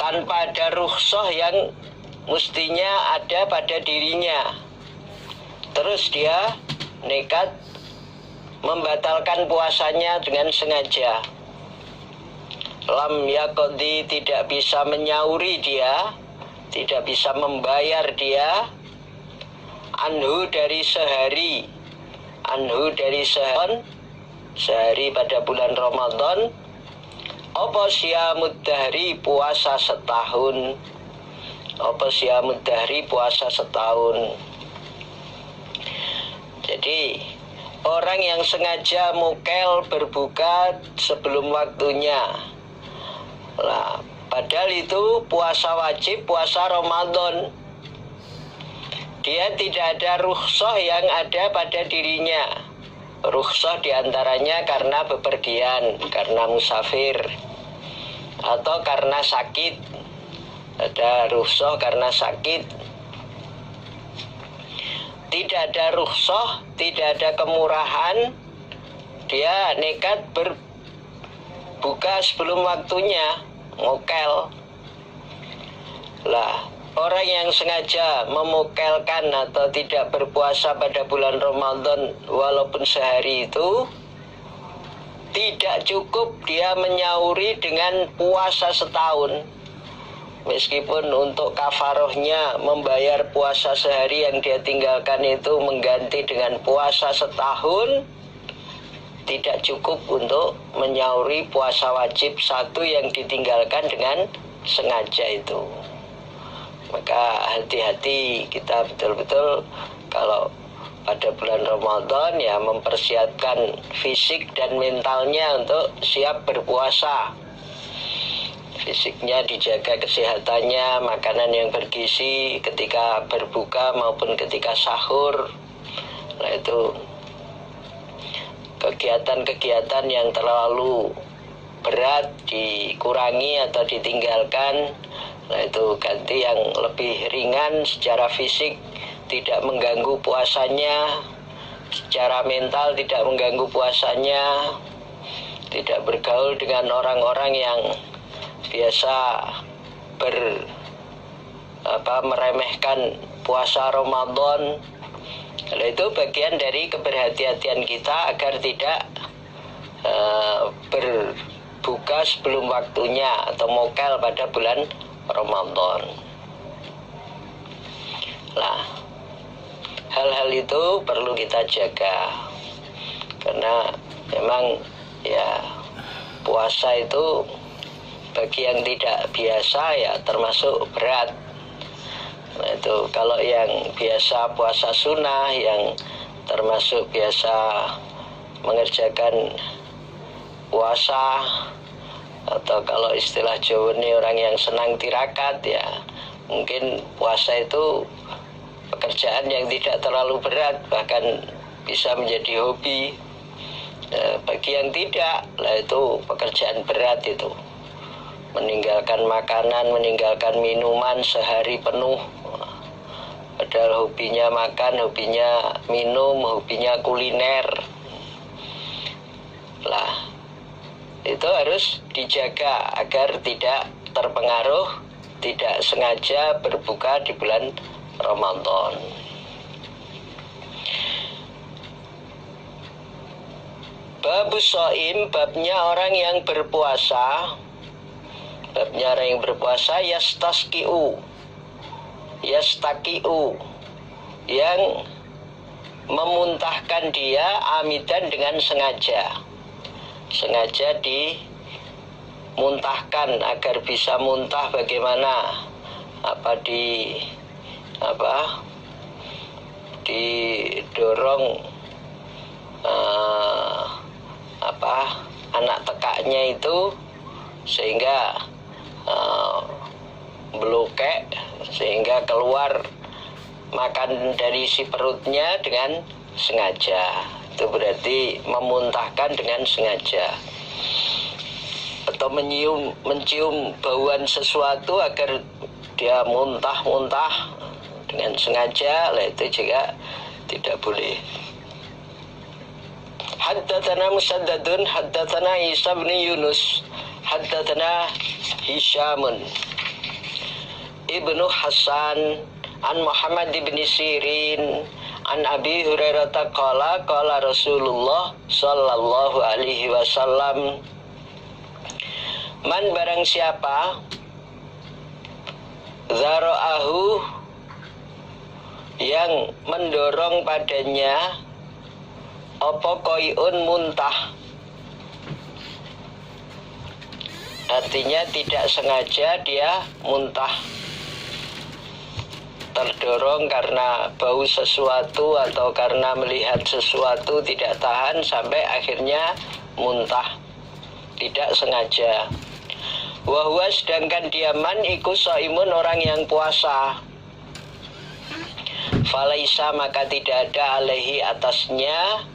tanpa ada rukhsah yang mestinya ada pada dirinya. Terus dia nekat membatalkan puasanya dengan sengaja. Lam yaqdi, tidak bisa menyauri dia, tidak bisa membayar dia, anhu dari sehari, anhu dari sehari pada bulan Ramadan, apa siyamud dahri, puasa setahun, apa siyamud dahri, puasa setahun. Jadi orang yang sengaja mukel berbuka sebelum waktunya, lah, padahal itu puasa wajib, puasa Ramadan. Dia tidak ada rukhsah yang ada pada dirinya. Rukhsah diantaranya karena bepergian, karena musafir, atau karena sakit. Ada rukhsah karena sakit. Tidak ada rukhsah, tidak ada kemurahan, dia nekat berbuka sebelum waktunya, ngokel. Lah, orang yang sengaja memukelkan atau tidak berpuasa pada bulan Ramadan walaupun sehari itu, tidak cukup dia menyauri dengan puasa setahun. Meskipun untuk kafarohnya membayar puasa sehari yang dia tinggalkan itu mengganti dengan puasa setahun, tidak cukup untuk menyauri puasa wajib satu yang ditinggalkan dengan sengaja itu. Maka hati-hati kita betul-betul kalau pada bulan Ramadan ya mempersiapkan fisik dan mentalnya untuk siap berpuasa. Fisiknya dijaga, kesehatannya, makanan yang bergizi ketika berbuka maupun ketika sahur. Nah, itu kegiatan-kegiatan yang terlalu berat dikurangi atau ditinggalkan. Nah, itu ganti yang lebih ringan secara fisik, tidak mengganggu puasanya, secara mental tidak mengganggu puasanya, tidak bergaul dengan orang-orang yang biasa meremehkan puasa Ramadan. Nah, itu bagian dari keberhati-hatian kita agar tidak berbuka sebelum waktunya atau mokel pada bulan Ramadan. Nah, hal-hal itu perlu kita jaga karena memang ya puasa itu bagi yang tidak biasa ya termasuk berat. Nah, itu kalau yang biasa puasa sunnah, yang termasuk biasa mengerjakan puasa, atau kalau istilah Jawa ini orang yang senang tirakat ya, mungkin puasa itu pekerjaan yang tidak terlalu berat, bahkan bisa menjadi hobi. Bagi yang tidak, lah itu pekerjaan berat itu. Meninggalkan makanan, meninggalkan minuman sehari penuh. Padahal hobinya makan, hobinya minum, hobinya kuliner. Lah, itu harus dijaga agar tidak terpengaruh, tidak sengaja berbuka di bulan Ramadan. Babus shaim, babnya orang yang berpuasa. Babnya orang yang berpuasa, yastaskiu, yang memuntahkan dia amidan dengan sengaja. Sengaja dimuntahkan agar bisa muntah bagaimana? Didorong anak tekaknya itu sehingga blokek, sehingga keluar makan dari si perutnya dengan sengaja. Itu berarti memuntahkan dengan sengaja. Atau mencium bauan sesuatu agar dia muntah-muntah dengan sengaja, lah itu juga tidak boleh. Haddatsana Musaddadun, haddatsana Isa bin Yunus, haddatsana Hisyamun ibnu Hasan an Muhammad ibn Sirin an Abi Hurairah qala qala Rasulullah sallallahu alaihi wasallam, man barang siapa zara'ahu yang mendorong padanya apa koiun muntah, artinya tidak sengaja dia muntah, terdorong karena bau sesuatu atau karena melihat sesuatu tidak tahan sampai akhirnya muntah, tidak sengaja. Wahwa sedangkan diaman iku shaimun orang yang puasa. Falaisa maka tidak ada alaihi atasnya,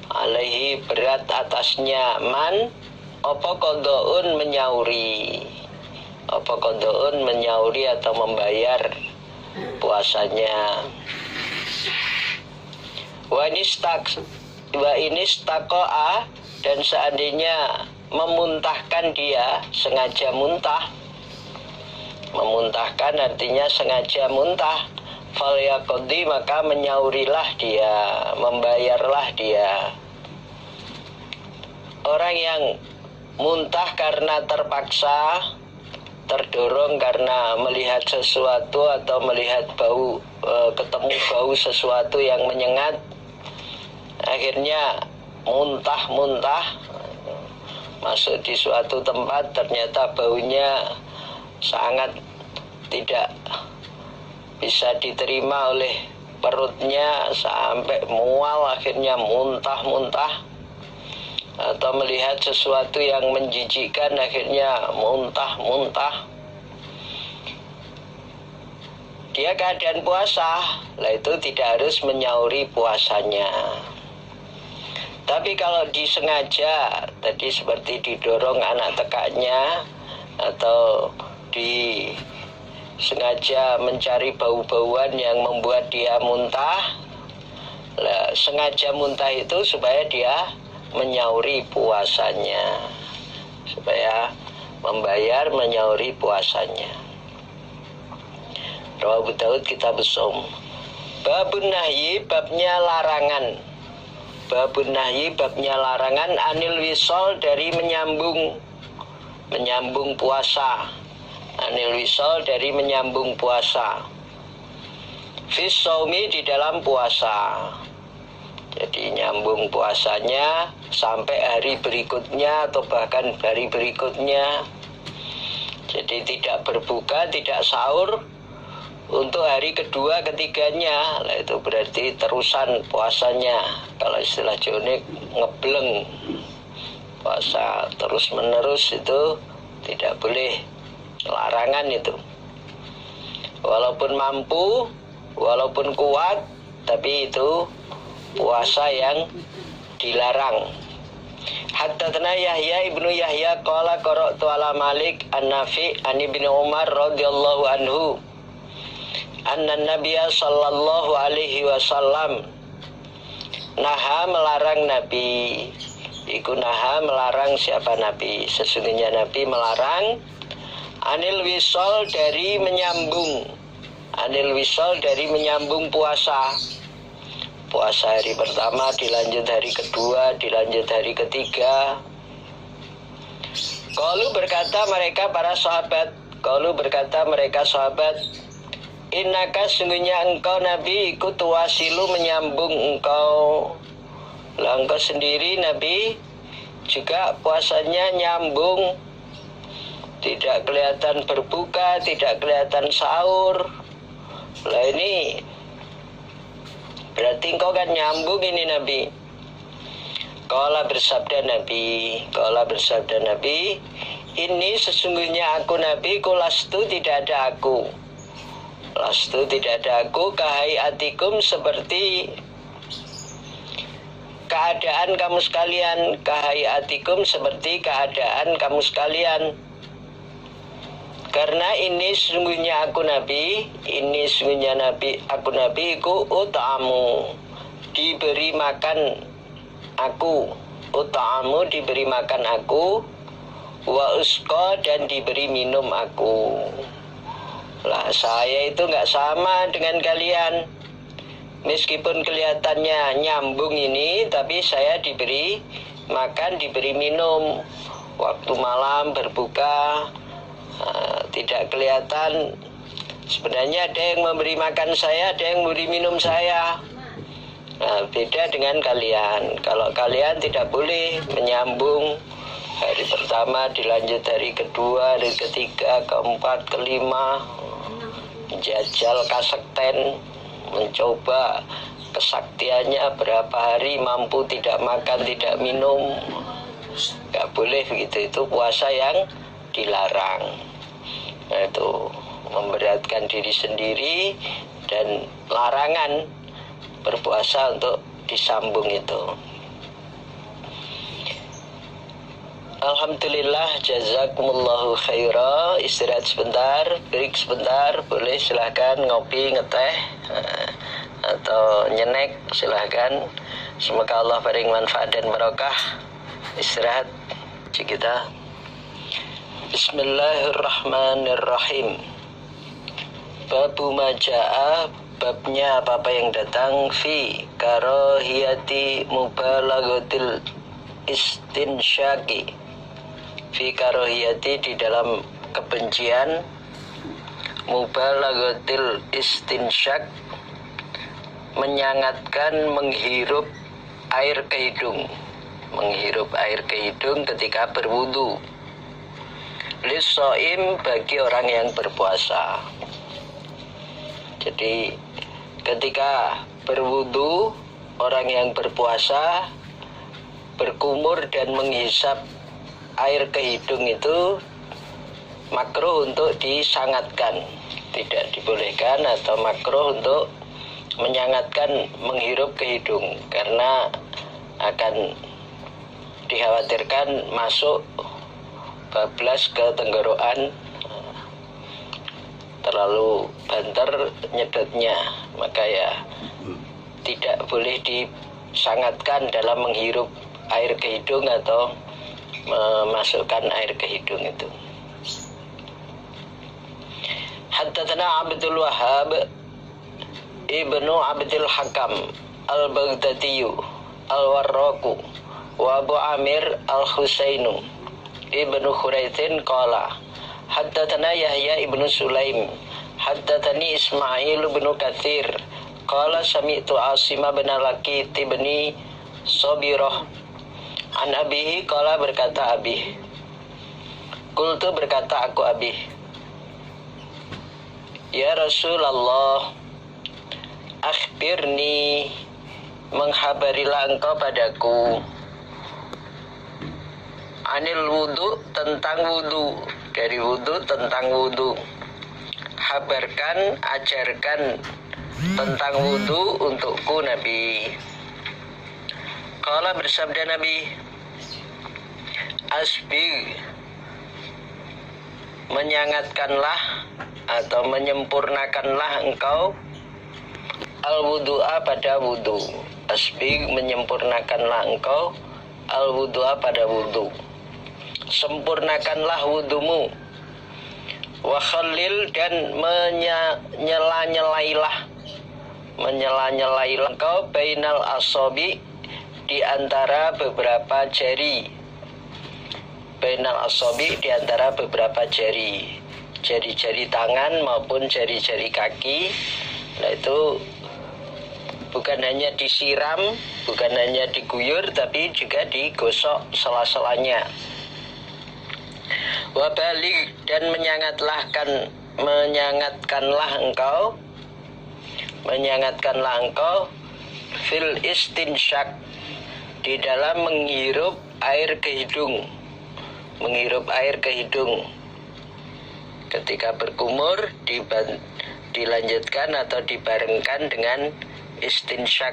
alaihi berat atasnya, man apa qada'un menyauri, apa qada'un menyauri atau membayar puasanya. Wa inistaqa'a dan seandainya memuntahkan dia, sengaja muntah, memuntahkan artinya sengaja muntah, fal yaqdi maka menyaurilah dia, membayarlah dia. Orang yang muntah karena terpaksa, terdorong karena melihat sesuatu atau melihat bau, ketemu bau sesuatu yang menyengat, akhirnya muntah-muntah, masuk di suatu tempat ternyata baunya sangat tidak bisa diterima oleh perutnya sampai mual, akhirnya muntah-muntah, atau melihat sesuatu yang menjijikkan akhirnya muntah-muntah, dia keadaan puasa, lah itu tidak harus menyauri puasanya. Tapi kalau disengaja, tadi seperti didorong anak tekaknya atau disengaja mencari bau-bauan yang membuat dia muntah, lah, sengaja muntah itu supaya dia menyauri puasanya, supaya membayar menyauri puasanya. Rawahu Abu Daud kitab Shaum. Babun nahyi babnya larangan. Babun nahyi babnya larangan anil wisol dari menyambung puasa. Anil wisol dari menyambung puasa. Fis shaumi di dalam puasa. Jadi nyambung puasanya sampai hari berikutnya atau bahkan hari berikutnya. Jadi tidak berbuka, tidak sahur untuk hari kedua, ketiganya. Nah, itu berarti terusan puasanya. Kalau istilah Jonik ngebleng. Puasa terus menerus itu tidak boleh. Larangan itu. Walaupun mampu, walaupun kuat, tapi itu puasa yang dilarang. Haddatsana Yahya ibnu Yahya qala qara'tu ala Malik an-Nafi' an Ibnu Umar radhiyallahu anhu anna Nabiyya sallallahu alaihi wasallam naha melarang Nabi. Iku naha melarang siapa Nabi? Sesungguhnya Nabi melarang anil wisol dari menyambung. Anil wisol dari menyambung puasa. Puasa hari pertama dilanjut hari kedua, dilanjut hari ketiga. Qalu berkata mereka para sahabat, qalu berkata mereka sahabat, innaka sungguhnya engkau Nabi ikut wasilu menyambung engkau. Lah engkau sendiri Nabi juga puasanya nyambung, tidak kelihatan berbuka, tidak kelihatan sahur. Lah ini berarti engkau kan nyambung ini Nabi. Qala bersabda Nabi, ini sesungguhnya aku Nabi, kulastu tidak ada aku. Lastu tidak ada aku, kahayatikum seperti keadaan kamu sekalian. Kahayatikum seperti keadaan kamu sekalian. Karena ini sungguhnya aku Nabi, aku Nabi iku ut'amu, diberi makan aku, ut'amu diberi makan aku, wa usqa dan diberi minum aku. Lah saya itu nggak sama dengan kalian. Meskipun kelihatannya nyambung ini, tapi saya diberi makan, diberi minum. Waktu malam berbuka, tidak kelihatan. Sebenarnya ada yang memberi makan saya, ada yang memberi minum saya. Nah, beda dengan kalian. Kalau kalian tidak boleh menyambung. Hari pertama dilanjut hari kedua, hari ketiga, keempat, kelima, jajal kasekten, mencoba kesaktiannya berapa hari mampu tidak makan, tidak minum. Gak boleh begitu, itu puasa yang dilarang. Nah, itu memberatkan diri sendiri dan larangan berpuasa untuk disambung itu. Alhamdulillah, jazakumullahu khaira. Istirahat sebentar, break sebentar, boleh silahkan ngopi, ngeteh, atau nyenek, silahkan. Semoga Allah beri manfaat dan barokah. Istirahat kita. Bismillahirrahmanirrahim. Babu maja'a, babnya apa yang datang, fi karahiyati mubalaghatil istinsyaqi, fi karohiyati, di dalam kebencian, mubalaghatil istinsyak, menyangatkan menghirup air ke hidung, menghirup air ke hidung ketika berwudu. Lissoim, bagi orang yang berpuasa. Jadi ketika berwudu, orang yang berpuasa berkumur dan menghisap air ke hidung itu makruh untuk disangatkan, tidak dibolehkan, atau makruh untuk menyangatkan menghirup ke hidung, karena akan dikhawatirkan masuk bablas ke tenggorokan, terlalu banter nyedotnya, maka ya tidak boleh disangatkan dalam menghirup air ke hidung atau memasukkan air ke hidung itu. Haddatsana Abdul Wahhab Ibnu Abdul Hakam Al-Baghdadi Al-Warraqu wa Abu Amir Al-Husainu Ibnu Khuraitin qala haddatsana Yahya Ibnu Sulaim haddatsani Ismail Ibnu Katsir qala sami'tu Asim bin Laqit ibni Sabirah an abihi, qala berkata abih, qultu berkata aku abih, ya Rasulullah, akhbirni, menghabarilah engkau padaku, anil wudu, tentang wudu, dari wudu, tentang wudu, habarkan, ajarkan tentang wudu untukku Nabi. Qala, bersabda Nabi, asbig, menyangatkanlah atau menyempurnakanlah engkau al-wudu'a pada wudu. Asbig, menyempurnakanlah engkau al-wudu'a pada wudu. Sempurnakanlah wudumu. Wa khallil, dan menyela-nyelailah engkau bainal asabi, di antara beberapa jari, bainal asabi, di antara beberapa jari, jari-jari tangan maupun jari-jari kaki. Nah, itu bukan hanya disiram, bukan hanya diguyur, tapi juga digosok sela-selanya. Wa baligh, dan menyangatkanlah engkau fil istinsyak, di dalam menghirup air ke hidung, ketika berkumur dilanjutkan atau dibarengkan dengan istinsyak.